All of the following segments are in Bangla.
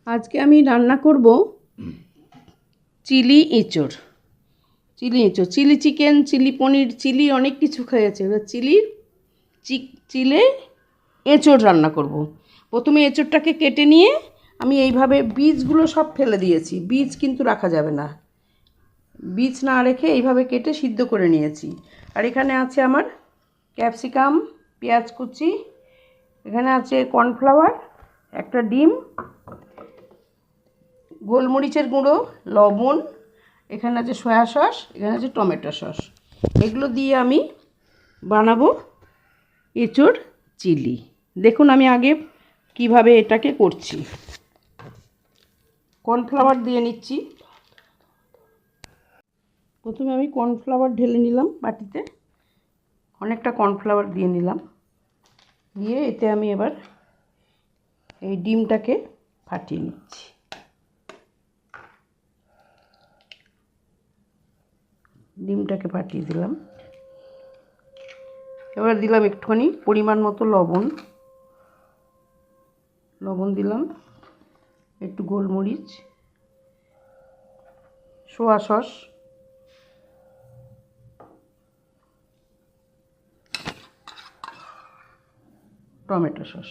আজকে আমি রান্না করব চিলি এঁচোড়। চিলি চিকেন, চিলি পনির, চিলি অনেক কিছু খেয়েছে। এবার চিলে এঁচোড় রান্না করব। প্রথমে এঁচোড়টাকে কেটে নিয়ে আমি এইভাবে বীজগুলো সব ফেলে দিয়েছি। বীজ কিন্তু রাখা যাবে না, বীজ না রেখে এইভাবে কেটে সিদ্ধ করে নিয়েছি। আর এখানে আছে আমার ক্যাপসিকাম, পেঁয়াজ কুচি, এখানে আছে কর্নফ্লাওয়ার, একটা ডিম, গোলমরিচের গুঁড়ো, লবণ, এখানে আছে সয়া সস, এখানে আছে টমেটো সস। এগুলো দিয়ে আমি বানাবো এঁচোড় চিলি। দেখুন আমি আগে কিভাবে এটাকে করছি। কর্নফ্লাওয়ার দিয়ে নিচ্ছি। প্রথমে আমি কর্নফ্লাওয়ার ঢেলে নিলাম বাটিতে, অনেকটা কর্নফ্লাওয়ার দিয়ে নিলাম। দিয়ে এতে আমি এবার এই ডিমটাকে ফাটিয়ে নিচ্ছি। ডিমটাকে ফাটিয়ে দিলাম। এবার দিলাম একটুখানি পরিমাণ মতো লবণ দিলাম, একটু গোলমরিচ, সোয়া সস, টমেটো সস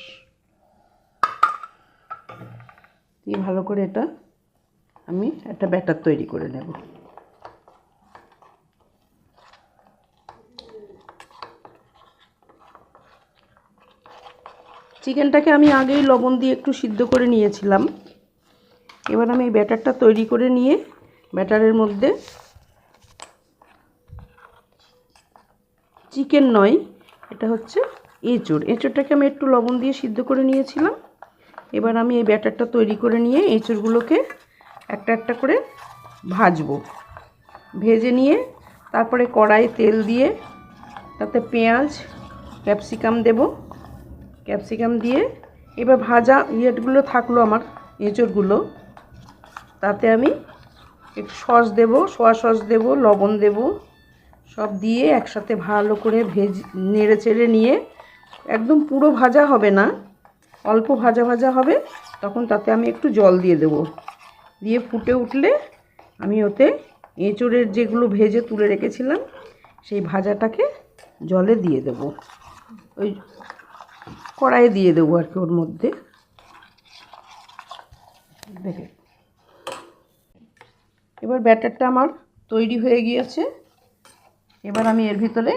দিয়ে ভালো করে এটা আমি একটা ব্যাটার তৈরি করে নেব। চিকেনটাকে আমি আগেই লবণ দিয়ে একটু সিদ্ধ করে নিয়েছিলাম। এবার আমি এই ব্যাটারটা তৈরি করে নিয়ে ব্যাটারের মধ্যে চিকেন নয়, এটা হচ্ছে এঁচোড়টাকে আমি একটু লবণ দিয়ে সিদ্ধ করে নিয়েছিলাম। এবার আমি এই ব্যাটারটা তৈরি করে নিয়ে এঁচোড়গুলোকে একটা একটা করে ভাজবো। ভেজে নিয়ে তারপরে কড়াইয়ে তেল দিয়ে তাতে পেঁয়াজ, ক্যাপসিকাম দেব। ক্যাপসিকাম দিয়ে এবার ভাজা ইয়েগুলো থাকলো আমার এঁচোড়গুলো, তাতে আমি একটু সস দেব, সোয়া সস দেব, লবণ দেব, সব দিয়ে একসাথে ভালো করে নেড়ে চেড়ে নিয়ে, একদম পুরো ভাজা হবে না, অল্প ভাজা ভাজা হবে, তখন তাতে আমি একটু জল দিয়ে দেব। দিয়ে ফুটে উঠলে আমি ওতে এঁচোড়ের যেগুলো ভেজে তুলে রেখেছিলাম সেই ভাজাটাকে জলে দিয়ে দেব, ওই কড়াইয়ে দিয়ে দেবো আর কি ওর মধ্যে। দেখে এবার ব্যাটারটা আমার তৈরি হয়ে গিয়েছে। এবার আমি এর ভিতরে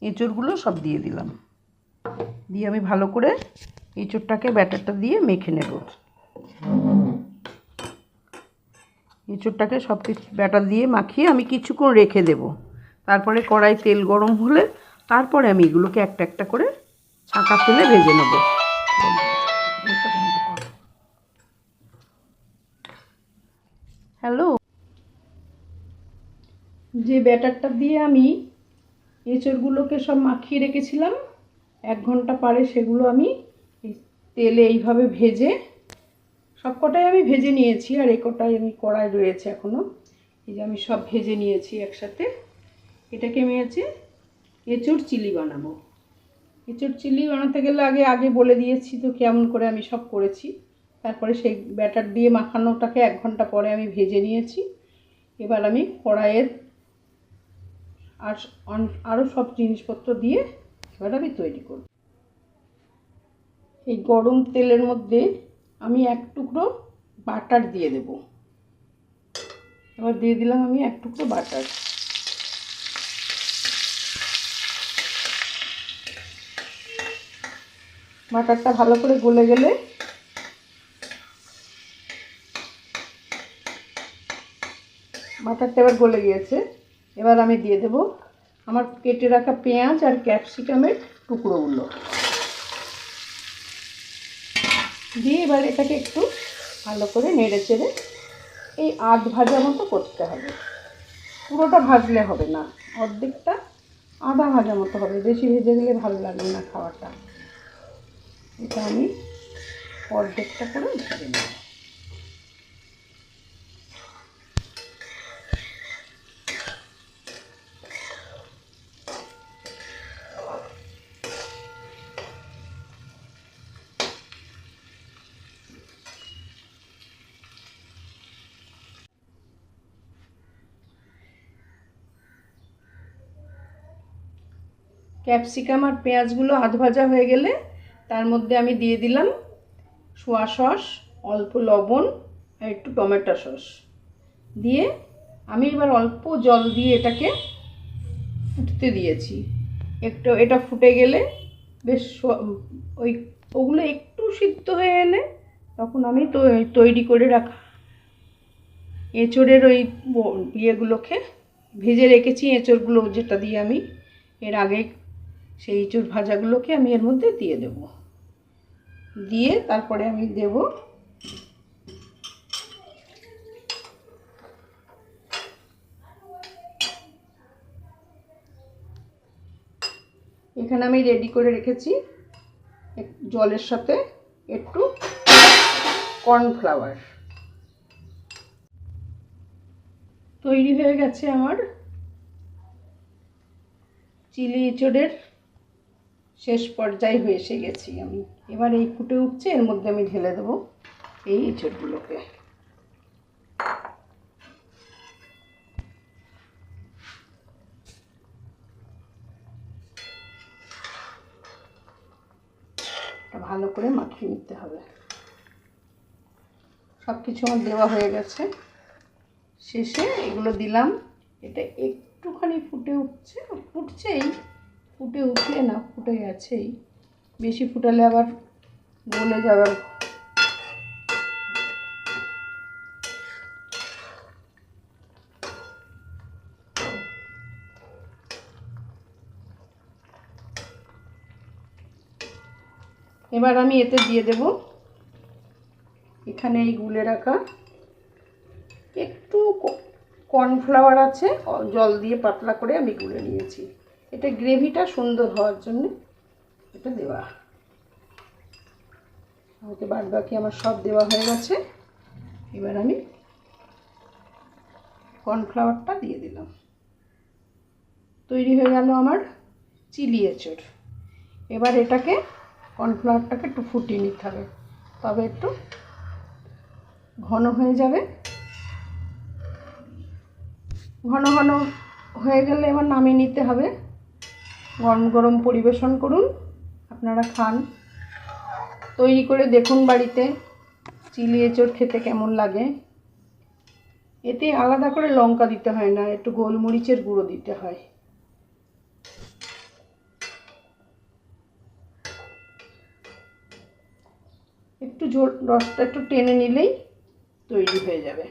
এঁচোড়গুলো সব দিয়ে দিলাম। দিয়ে আমি ভালো করে এঁচোড়টাকে ব্যাটারটা দিয়ে মেখে নেব। এঁচোড়টাকে সব কিছু ব্যাটার দিয়ে মাখিয়ে আমি কিছুক্ষণ রেখে দেব। তারপরে কড়াই তেল গরম হলে তারপরে আমি এগুলোকে একটা একটা করে ছাঁকা ফেলে ভেজে নেব। হ্যালো, যে ব্যাটারটা দিয়ে আমি এঁচোড়গুলোকে সব মাখিয়ে রেখেছিলাম 1 ঘন্টা পরে, সেগুলো আমি তেলে এইভাবে ভেজে সবকটাই আমি ভেজে নিয়েছি। আর এই কটাই আমি কড়াই রয়েছে এখনও, এই যে আমি সব ভেজে নিয়েছি একসাথে। এটাকে আমি এঁচোড় চিলি বানাবো। এঁচোড় চিলি বানাতে গেলে আগে বলে দিয়েছি তো কেমন করে আমি সব করেছি। তারপরে সেই ব্যাটার দিয়ে মাখানোটাকে 1 ঘন্টা পরে আমি ভেজে নিয়েছি। এবার আমি কড়াইয়ের আরও সব জিনিসপত্র দিয়ে এবার আমি তৈরি করব। এই গরম তেলের মধ্যে আমি 1 টুকরো বাটার দিয়ে দেব। এবার দিয়ে দিলাম আমি 1 টুকরো বাটার। বাটারটা ভালো করে গলে গেলে বাটারটা এবার গলে গিয়েছে। এবার আমি দিয়ে দেব আমার কেটে রাখা পেঁয়াজ আর ক্যাপসিকামের টুকরোগুলো দিয়ে এবার এটাকে একটু ভালো করে নেড়ে চেড়ে এই আধ ভাজা মতো করতে হবে। পুরোটা ভাজলে হবে না, অর্ধেকটা আধা ভাজা মতো হবে, বেশি ভেজে গেলে ভালো লাগবে না খাওয়াটা। এটা আমি অর্ধেকটা করে ভেজে নেব। ক্যাপসিকাম আর পেঁয়াজগুলো আধ ভাজা হয়ে গেলে তার মধ্যে আমি দিয়ে দিলাম সোয়া সস, অল্প লবণ আর একটু টমেটো সস দিয়ে আমি এবার অল্প জল দিয়ে এটাকে ফুটতে দিয়েছি। একটু এটা ফুটে গেলে বেশ ওগুলো একটু সিদ্ধ হয়ে এলে তখন আমি তৈরি করে রাখা এঁচোড়ের ওই ইয়েগুলোকে ভেজে রেখেছি, এঁচোড়গুলো যেটা দিয়ে আমি এর আগে সেই এঁচোড় ভাজাগুলোকে আমি এর মধ্যে দিয়ে দেব। দিয়ে তারপরে আমি দেব এখানে আমি রেডি করে রেখেছি জলের সাথে একটু কর্নফ্লাওয়ার। তৈরি হয়ে গেছে আমার চিলি এঁচোড়ের শেষ পর্যায়ে হয়ে এসে গেছি আমি। এবার এই ফুটে উঠছে, এর মধ্যে আমি ঢেলে দেবো এই এঁচোড়গুলোকে। ভালো করে মাখিয়ে নিতে হবে। সব কিছু আমার দেওয়া হয়ে গেছে, শেষে এগুলো দিলাম। এটা একটুখানি ফুটে ফুটছেই, ফুটে উঠলে না ফুটে গেছেই, বেশি ফুটালে আবার গলে যাবে। এবার আমি এতে দিয়ে দেব এখানে এই গুলে রাখা একটু কর্নফ্লাওয়ার আছে, জল দিয়ে পাতলা করে আমি গুলে নিয়েছি। এটা গ্রেভিটা সুন্দর হওয়ার জন্য এটা দেওয়া। আমাকে বাদ বাকি আমার সব দেওয়া হয়ে গেছে। এবার আমি কর্নফ্লাওয়ারটা দিয়ে দিলাম। তৈরি হয়ে গেল আমার চিলি এঁচোড়। এবার এটাকে কর্নফ্লাওয়ারটাকে একটু ফুটিয়ে নিতে হবে, তবে একটু ঘন হয়ে যাবে। ঘন ঘন হয়ে গেলে এবার নামিয়ে নিতে হবে। গরম গরম পরিবেশন করুন, আপনারা খান। তৈরি করে দেখুন বাড়িতে চিলি এঁচোড় খেতে কেমন লাগে। এতে আলাদা করে লঙ্কা দিতে হয় না, একটু গোলমরিচের গুঁড়ো দিতে হয়। একটু রসটা একটু টেনে নিলেই তৈরি হয়ে যাবে।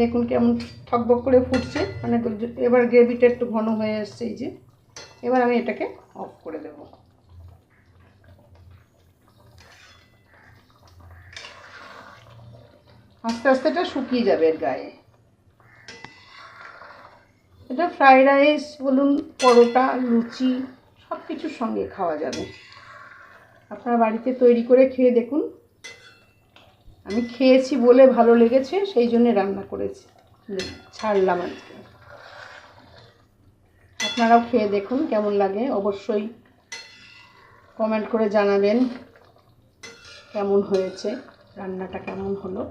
দেখুন কেমন ঠকবক করে ফুটছে, মানে এবার গ্রেভিটা একটু ঘন হয়ে আসছে। এই যে এবার আমি এটাকে অফ করে দেব। আস্তে আস্তে এটা শুকিয়ে যাবে এর গায়ে। এটা ফ্রাইড রাইস বলুন, পরোটা, লুচি সব কিছুর সঙ্গে খাওয়া যাবে। আপনারা বাড়িতে তৈরি করে খেয়ে দেখুন। আমি খেয়েছি বলে ভালো লেগেছে, সেই জন্য রান্না করেছি, ছাড়লাম আজকে। আপনারাও খেয়ে দেখুন কেমন লাগে, অবশ্যই কমেন্ট করে জানাবেন কেমন হয়েছে, রান্নাটা কেমন হলো।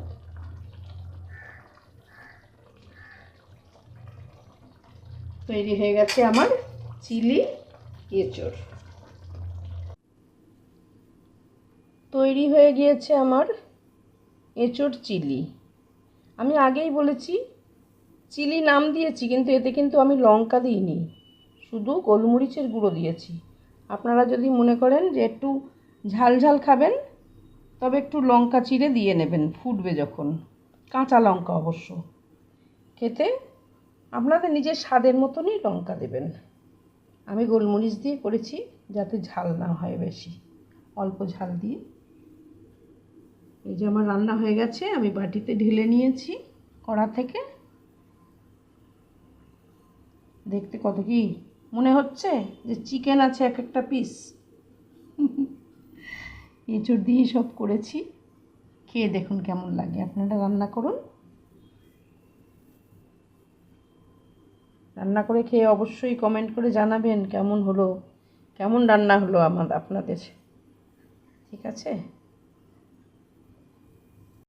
তৈরি হয়ে গেছে আমার চিলি এঁচোড়। তৈরি হয়ে গিয়েছে আমার এঁচোড় চিলি। আমি আগেই বলেছি চিলি নাম দিয়েছি, কিন্তু এতে কিন্তু আমি লঙ্কা দিইনি, শুধু গোলমরিচের গুঁড়ো দিয়েছি। আপনারা যদি মনে করেন যে একটু ঝাল ঝাল খাবেন, তবে একটু লঙ্কা চিড়ে দিয়ে নেবেন ফুটবে যখন, কাঁচা লঙ্কা অবশ্য। খেতে আপনাদের নিজের স্বাদের মতনই লঙ্কা দেবেন। আমি গোলমরিচ দিয়ে করেছি যাতে ঝাল না হয় বেশি, অল্প ঝাল দিয়ে। এই যে আমার রান্না হয়ে গেছে, আমি বাটিতে ঢেলে নিয়েছি কড়া থেকে। দেখতে কত কি মনে হচ্ছে যে চিকেন আছে এক একটা পিস। এঁচোড় দিয়ে সব করেছি, খেয়ে দেখুন কেমন লাগে। আপনারা রান্না করুন, রান্না করে খেয়ে অবশ্যই কমেন্ট করে জানাবেন কেমন হলো, কেমন রান্না হলো আপনাদের। ঠিক আছে।